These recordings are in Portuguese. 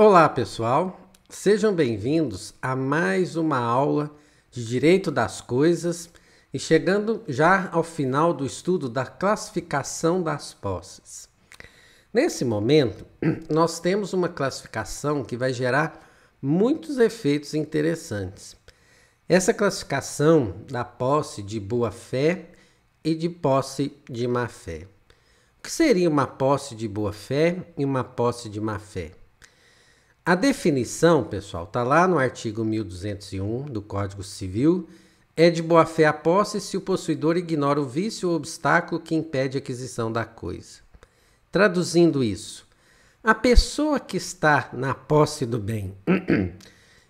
Olá, pessoal. Sejam bem-vindos a mais uma aula de Direito das Coisas e chegando já ao final do estudo da classificação das posses. Nesse momento, nós temos uma classificação que vai gerar muitos efeitos interessantes. Essa classificação da posse de boa-fé e de posse de má-fé. O que seria uma posse de boa-fé e uma posse de má-fé? A definição, pessoal, está lá no artigo 1201 do Código Civil. É de boa-fé a posse se o possuidor ignora o vício ou obstáculo que impede a aquisição da coisa. Traduzindo isso, a pessoa que está na posse do bem,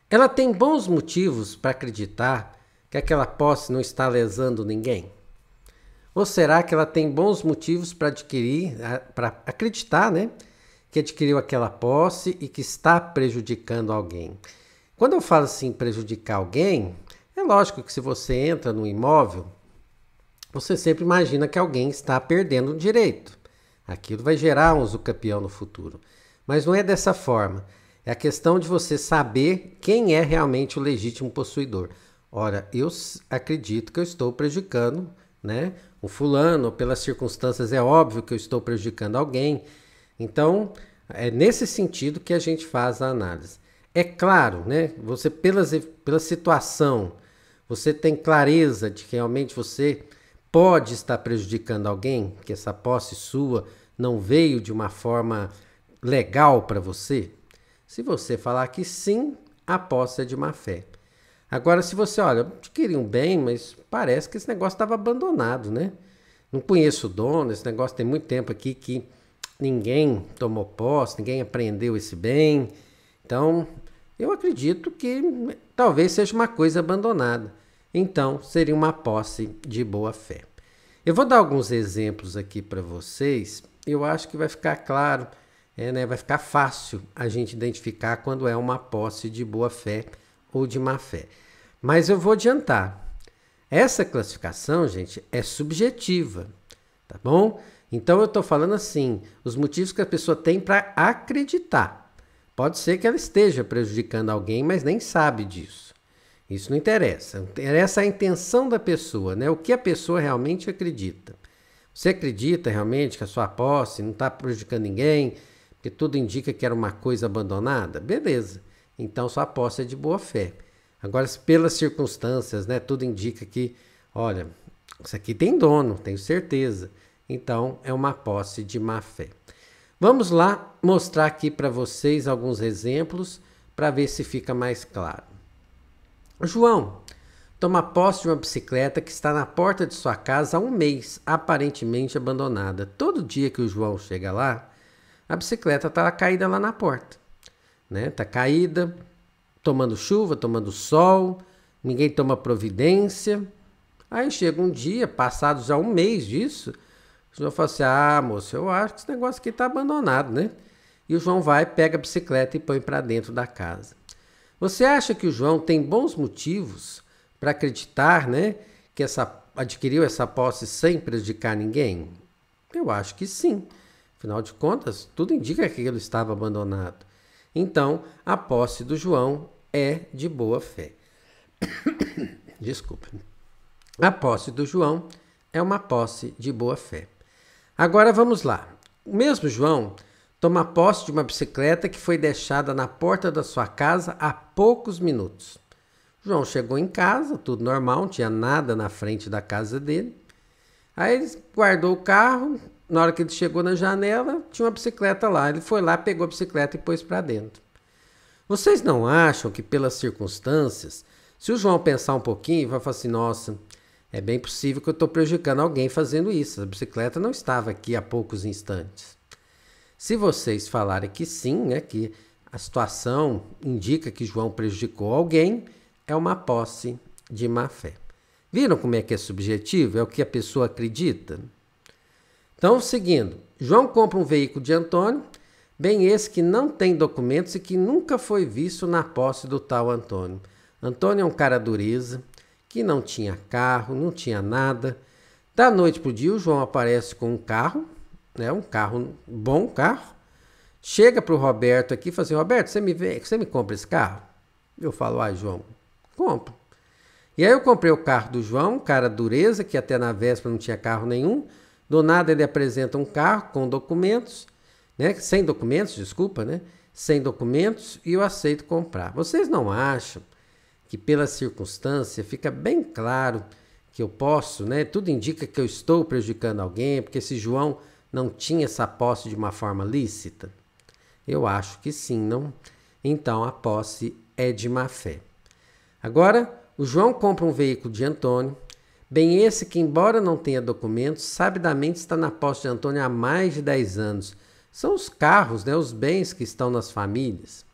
ela tem bons motivos para acreditar que aquela posse não está lesando ninguém? Ou será que ela tem bons motivos para acreditar, que adquiriu aquela posse e que está prejudicando alguém? Quando eu falo assim, prejudicar alguém, é lógico que se você entra no imóvel, você sempre imagina que alguém está perdendo um direito. Aquilo vai gerar um usucapião no futuro. Mas não é dessa forma. É a questão de você saber quem é realmente o legítimo possuidor. Ora, eu acredito que eu estou prejudicando, o fulano, pelas circunstâncias, é óbvio que eu estou prejudicando alguém. Então, é nesse sentido que a gente faz a análise. É claro, você pela situação, você tem clareza de que realmente você pode estar prejudicando alguém, que essa posse sua não veio de uma forma legal para você? Se você falar que sim, a posse é de má-fé. Agora, se você, olha, adquiri um bem, mas parece que esse negócio estava abandonado, Não conheço o dono, esse negócio tem muito tempo aqui que ninguém tomou posse, ninguém apreendeu esse bem. Então, eu acredito que talvez seja uma coisa abandonada. Então, seria uma posse de boa-fé. Eu vou dar alguns exemplos aqui para vocês. Eu acho que vai ficar claro, vai ficar fácil a gente identificar quando é uma posse de boa-fé ou de má-fé. Mas eu vou adiantar. Essa classificação, gente, é subjetiva, tá bom? Então eu estou falando assim, os motivos que a pessoa tem para acreditar. Pode ser que ela esteja prejudicando alguém, mas nem sabe disso. Isso não interessa. Interessa a intenção da pessoa, o que a pessoa realmente acredita. Você acredita realmente que a sua posse não está prejudicando ninguém, porque tudo indica que era uma coisa abandonada? Beleza. Então sua posse é de boa fé. Agora, pelas circunstâncias, tudo indica que, olha, isso aqui tem dono, tenho certeza. Então, é uma posse de má-fé. Vamos lá mostrar aqui para vocês alguns exemplos para ver se fica mais claro. O João toma posse de uma bicicleta que está na porta de sua casa há um mês, aparentemente abandonada. Todo dia que o João chega lá, a bicicleta está caída lá na porta. Está caída, tomando chuva, tomando sol, ninguém toma providência. Aí chega um dia, passado já um mês disso, o João fala assim, moço, eu acho que esse negócio aqui está abandonado, E o João vai, pega a bicicleta e põe para dentro da casa. Você acha que o João tem bons motivos para acreditar, que adquiriu essa posse sem prejudicar ninguém? Eu acho que sim. Afinal de contas, tudo indica que ele estava abandonado. Então, a posse do João é de boa fé. Desculpa. A posse do João é uma posse de boa fé. Agora vamos lá. O mesmo João toma posse de uma bicicleta que foi deixada na porta da sua casa há poucos minutos. João chegou em casa, tudo normal, não tinha nada na frente da casa dele. Aí ele guardou o carro. Na hora que ele chegou na janela, tinha uma bicicleta lá. Ele foi lá, pegou a bicicleta e pôs para dentro. Vocês não acham que, pelas circunstâncias, se o João pensar um pouquinho, vai falar assim, nossa, é bem possível que eu estou prejudicando alguém fazendo isso. A bicicleta não estava aqui há poucos instantes. Se vocês falarem que sim, que a situação indica que João prejudicou alguém, é uma posse de má-fé. Viram como é que é subjetivo? É o que a pessoa acredita? Então, seguindo, João compra um veículo de Antônio, bem esse que não tem documentos e que nunca foi visto na posse do tal Antônio. Antônio é um cara dureza, que não tinha carro, não tinha nada. Da noite para o dia, o João aparece com um carro, um bom carro, chega para o Roberto aqui e fala assim, Roberto, você me compra esse carro? Eu falo, João, compra. E aí eu comprei o carro do João, cara dureza, que até na véspera não tinha carro nenhum. Do nada ele apresenta um carro com documentos, né? Sem documentos, desculpa, né? Sem documentos, e eu aceito comprar. Vocês não acham que pela circunstância fica bem claro que eu posso, né? Tudo indica que eu estou prejudicando alguém, porque esse João não tinha essa posse de uma forma lícita? Eu acho que sim, não? Então a posse é de má fé. Agora, o João compra um veículo de Antônio, bem esse que, embora não tenha documentos, sabidamente está na posse de Antônio há mais de 10 anos. São os carros, né, os bens que estão nas famílias.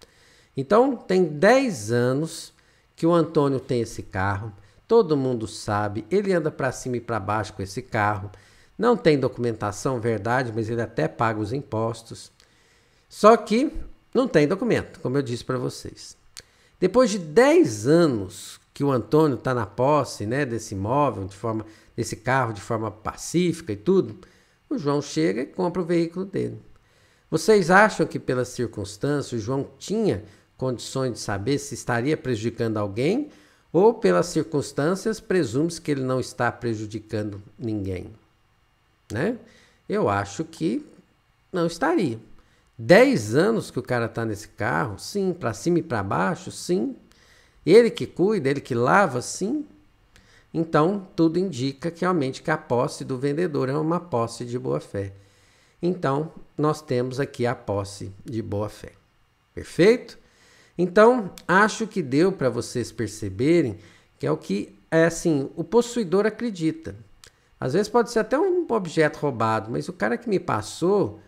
Então, tem 10 anos que o Antônio tem esse carro, todo mundo sabe, ele anda para cima e para baixo com esse carro, não tem documentação, verdade, mas ele até paga os impostos. Só que não tem documento, como eu disse para vocês. Depois de 10 anos que o Antônio está na posse, né, desse imóvel, desse carro de forma pacífica e tudo, o João chega e compra o veículo dele. Vocês acham que pela circunstância o João tinha condições de saber se estaria prejudicando alguém ou pelas circunstâncias presume-se que ele não está prejudicando ninguém, né? Eu acho que não estaria. 10 anos que o cara está nesse carro, sim, para cima e para baixo, sim. Ele que cuida, ele que lava, sim. Então, tudo indica que realmente que a posse do vendedor é uma posse de boa-fé. Então, nós temos aqui a posse de boa-fé. Perfeito? Então, acho que deu para vocês perceberem que é o que, assim, o possuidor acredita. Às vezes pode ser até um objeto roubado, mas o cara que me passou,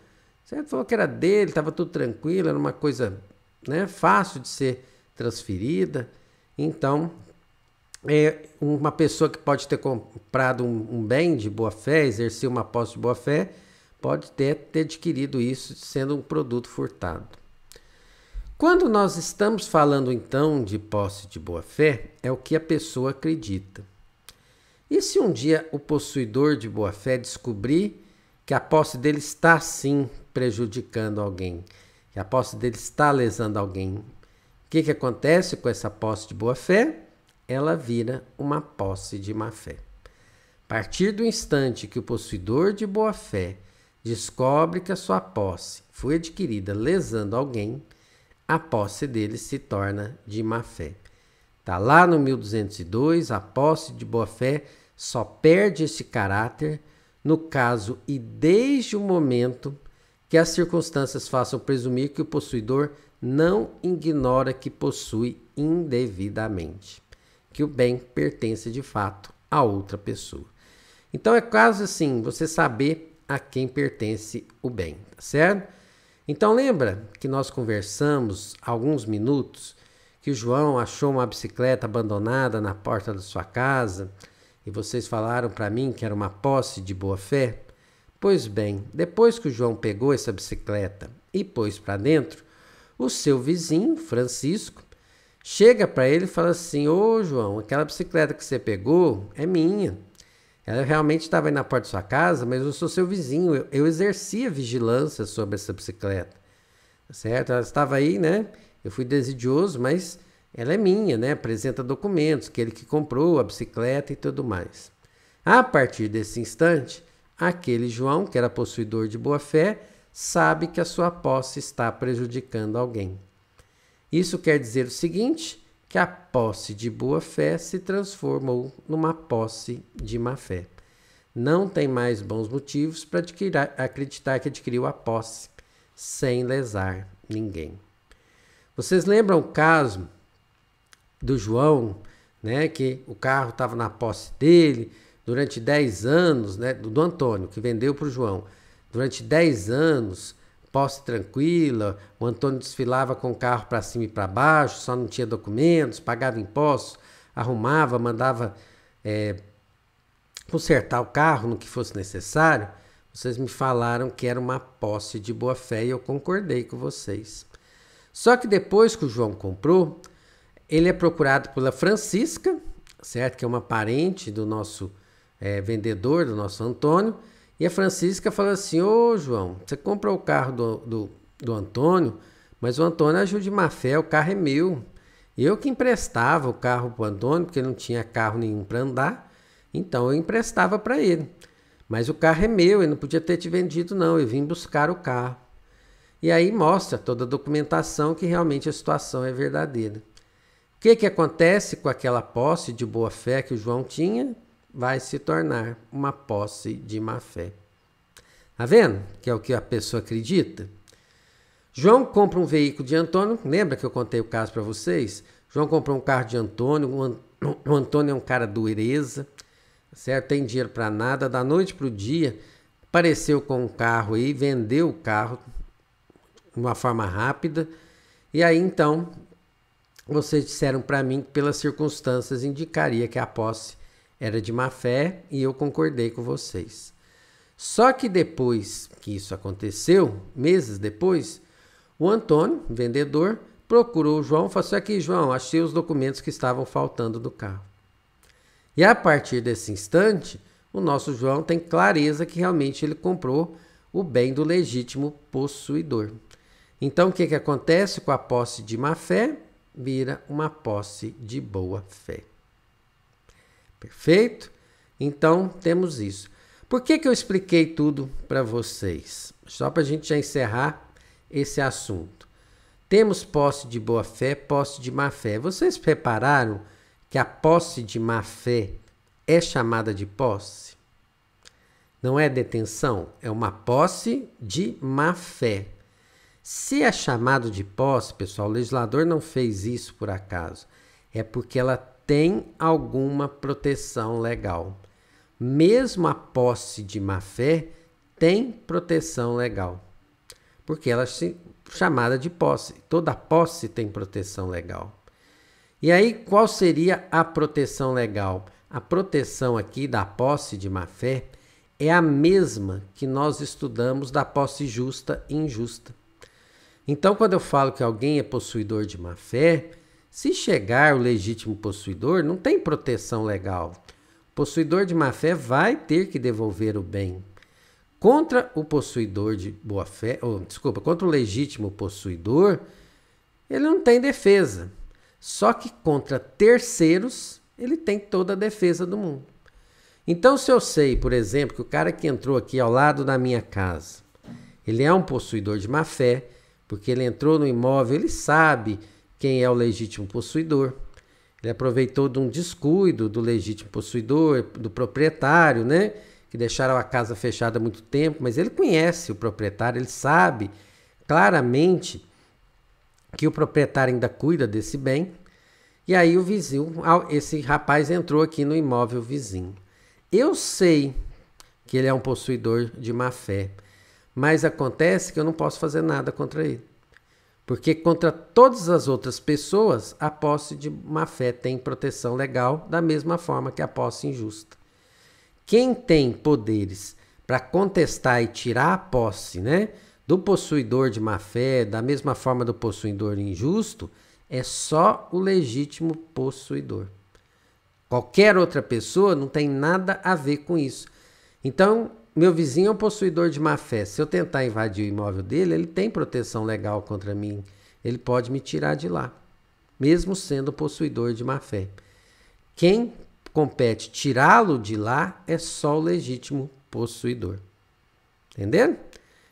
certo? Falou que era dele, estava tudo tranquilo, era uma coisa, né, fácil de ser transferida. Então, uma pessoa que pode ter comprado um bem de boa-fé, exercer uma posse de boa-fé, pode ter adquirido isso sendo um produto furtado. Quando nós estamos falando, então, de posse de boa-fé, é o que a pessoa acredita. E se um dia o possuidor de boa-fé descobrir que a posse dele está, sim, prejudicando alguém, que a posse dele está lesando alguém, o que acontece com essa posse de boa-fé? Ela vira uma posse de má-fé. A partir do instante que o possuidor de boa-fé descobre que a sua posse foi adquirida lesando alguém, a posse dele se torna de má-fé. Está lá no 1202, a posse de boa-fé só perde esse caráter no caso e desde o momento que as circunstâncias façam presumir que o possuidor não ignora que possui indevidamente, que o bem pertence de fato a outra pessoa. Então é quase assim, você saber a quem pertence o bem, tá certo? Então lembra que nós conversamos há alguns minutos que o João achou uma bicicleta abandonada na porta da sua casa e vocês falaram para mim que era uma posse de boa-fé? Pois bem, depois que o João pegou essa bicicleta e pôs para dentro, o seu vizinho, Francisco, chega para ele e fala assim: ô João, aquela bicicleta que você pegou é minha. Ela realmente estava aí na porta da sua casa, mas eu sou seu vizinho, eu exercia vigilância sobre essa bicicleta, certo? Ela estava aí, né? Eu fui desidioso, mas ela é minha, né? Apresenta documentos, que ele que comprou a bicicleta e tudo mais. A partir desse instante, aquele João, que era possuidor de boa-fé, sabe que a sua posse está prejudicando alguém. Isso quer dizer o seguinte, que a posse de boa-fé se transformou numa posse de má-fé. Não tem mais bons motivos para acreditar que adquiriu a posse sem lesar ninguém. Vocês lembram o caso do João, né, que o carro estava na posse dele durante 10 anos, né, do Antônio, que vendeu para o João. Durante 10 anos, posse tranquila, o Antônio desfilava com o carro para cima e para baixo, só não tinha documentos, pagava impostos, arrumava, mandava consertar o carro no que fosse necessário. Vocês me falaram que era uma posse de boa-fé e eu concordei com vocês. Só que depois que o João comprou, ele é procurado pela Francisca, certo? Que é uma parente do nosso vendedor, do nosso Antônio. E a Francisca fala assim: ô João, você comprou o carro do Antônio, mas o Antônio agiu de má fé, o carro é meu. Eu que emprestava o carro para o Antônio, porque não tinha carro nenhum para andar, então eu emprestava para ele. Mas o carro é meu, ele não podia ter te vendido não, eu vim buscar o carro. E aí mostra toda a documentação que realmente a situação é verdadeira. O que acontece com aquela posse de boa fé que o João tinha? Vai se tornar uma posse de má fé. Tá vendo? Que é o que a pessoa acredita. João compra um veículo de Antônio. Lembra que eu contei o caso para vocês? João comprou um carro de Antônio. O Antônio é um cara dureza, certo? Tem dinheiro para nada. Da noite para o dia, apareceu com um carro aí, vendeu o carro de uma forma rápida. E aí, então, vocês disseram para mim que pelas circunstâncias indicaria que a posse era de má fé e eu concordei com vocês. Só que depois que isso aconteceu, meses depois, o Antônio, vendedor, procurou o João e falou assim: aqui, João, achei os documentos que estavam faltando do carro. E a partir desse instante, o nosso João tem clareza que realmente ele comprou o bem do legítimo possuidor. Então, o que acontece com a posse de má fé? Vira uma posse de boa fé. Perfeito? Então, temos isso. Por que eu expliquei tudo para vocês? Só para a gente já encerrar esse assunto. Temos posse de boa fé, posse de má fé. Vocês repararam que a posse de má fé é chamada de posse? Não é detenção, é uma posse de má fé. Se é chamado de posse, pessoal, o legislador não fez isso por acaso. É porque ela tem alguma proteção legal. Mesmo a posse de má fé tem proteção legal. Porque ela é chamada de posse. Toda posse tem proteção legal. E aí, qual seria a proteção legal? A proteção aqui da posse de má fé é a mesma que nós estudamos da posse justa e injusta. Então, quando eu falo que alguém é possuidor de má fé, se chegar o legítimo possuidor, não tem proteção legal. O possuidor de má fé vai ter que devolver o bem. Contra o possuidor de boa fé, contra o legítimo possuidor, ele não tem defesa. Só que contra terceiros, ele tem toda a defesa do mundo. Então, se eu sei, por exemplo, que o cara que entrou aqui ao lado da minha casa, ele é um possuidor de má fé, porque ele entrou no imóvel, ele sabe quem é o legítimo possuidor. Ele aproveitou de um descuido do legítimo possuidor, do proprietário, né? Que deixaram a casa fechada há muito tempo, mas ele conhece o proprietário, ele sabe claramente que o proprietário ainda cuida desse bem. E aí o vizinho, esse rapaz entrou aqui no imóvel vizinho. Eu sei que ele é um possuidor de má fé, mas acontece que eu não posso fazer nada contra ele. Porque contra todas as outras pessoas, a posse de má fé tem proteção legal, da mesma forma que a posse injusta. Quem tem poderes para contestar e tirar a posse, né, do possuidor de má fé, da mesma forma do possuidor injusto, é só o legítimo possuidor. Qualquer outra pessoa não tem nada a ver com isso. Então, meu vizinho é um possuidor de má fé. Se eu tentar invadir o imóvel dele, ele tem proteção legal contra mim. Ele pode me tirar de lá, mesmo sendo possuidor de má fé. Quem compete tirá-lo de lá é só o legítimo possuidor. Entendendo?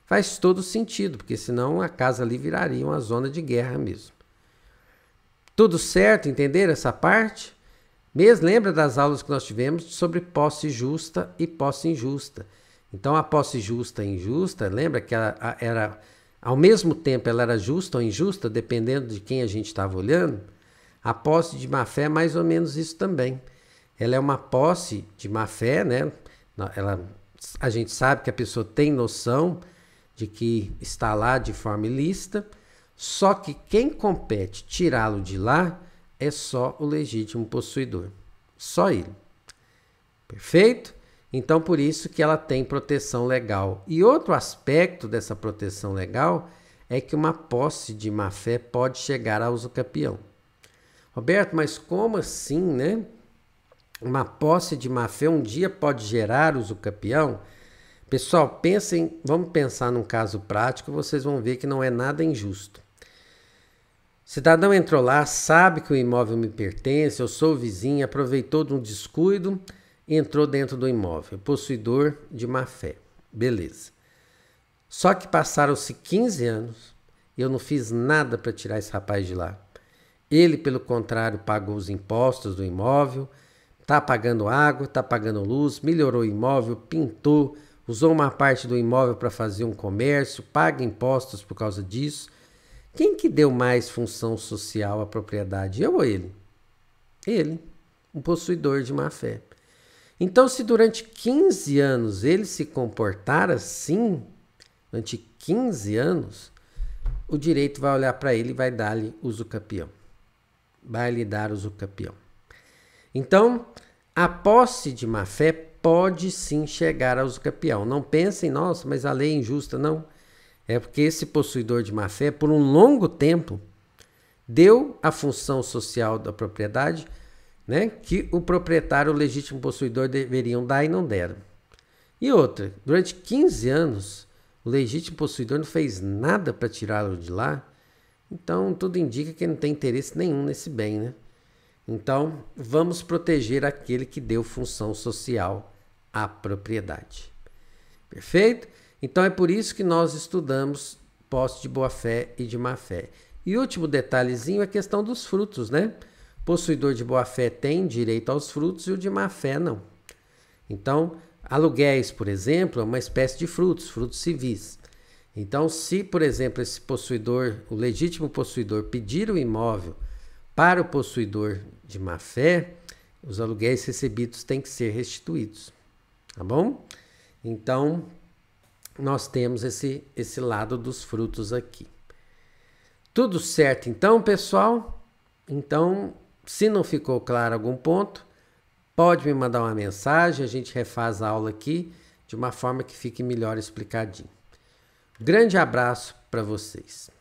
Faz todo sentido, porque senão a casa ali viraria uma zona de guerra mesmo. Tudo certo? Entenderam essa parte? Mesmo lembra das aulas que nós tivemos sobre posse justa e posse injusta. Então a posse justa e injusta, lembra que ela era, ao mesmo tempo ela era justa ou injusta, dependendo de quem a gente estava olhando? A posse de má fé é mais ou menos isso também. Ela é uma posse de má fé, né? A gente sabe que a pessoa tem noção de que está lá de forma ilícita, só que quem compete tirá-lo de lá é só o legítimo possuidor. Só ele. Perfeito? Então, por isso que ela tem proteção legal. E outro aspecto dessa proteção legal é que uma posse de má fé pode chegar a uso capião. Roberto, mas como assim, né? Uma posse de má fé um dia pode gerar uso capião? Pessoal, pensem, vamos pensar num caso prático, vocês vão ver que não é nada injusto. O cidadão entrou lá, sabe que o imóvel me pertence, eu sou o vizinho, aproveitou de um descuido e entrou dentro do imóvel. Possuidor de má fé. Beleza. Só que passaram-se 15 anos e eu não fiz nada para tirar esse rapaz de lá. Ele, pelo contrário, pagou os impostos do imóvel, está pagando água, está pagando luz, melhorou o imóvel, pintou, usou uma parte do imóvel para fazer um comércio, paga impostos por causa disso. Quem que deu mais função social à propriedade? Eu ou ele? Ele, um possuidor de má fé. Então, se durante 15 anos ele se comportar assim, durante 15 anos, o direito vai olhar para ele e vai dar-lhe uso capião. Vai lhe dar uso capião. Então, a posse de má fé pode sim chegar ao uso capião. Não pensem, nossa, mas a lei é injusta. Não. É porque esse possuidor de má fé, por um longo tempo, deu a função social da propriedade, né, que o proprietário, o legítimo possuidor, deveriam dar e não deram. E outra, durante 15 anos, o legítimo possuidor não fez nada para tirá-lo de lá, então tudo indica que ele não tem interesse nenhum nesse bem, né? Então, vamos proteger aquele que deu função social à propriedade. Perfeito? Então, é por isso que nós estudamos posse de boa-fé e de má-fé. E o último detalhezinho é a questão dos frutos, né? Possuidor de boa-fé tem direito aos frutos e o de má-fé não. Então, aluguéis, por exemplo, é uma espécie de frutos, frutos civis. Então, se, por exemplo, esse possuidor, o legítimo possuidor, pedir o imóvel para o possuidor de má-fé, os aluguéis recebidos têm que ser restituídos. Tá bom? Então, nós temos esse lado dos frutos aqui. Tudo certo, então, pessoal? Então, se não ficou claro algum ponto, pode me mandar uma mensagem, a gente refaz a aula aqui de uma forma que fique melhor explicadinho. Grande abraço para vocês.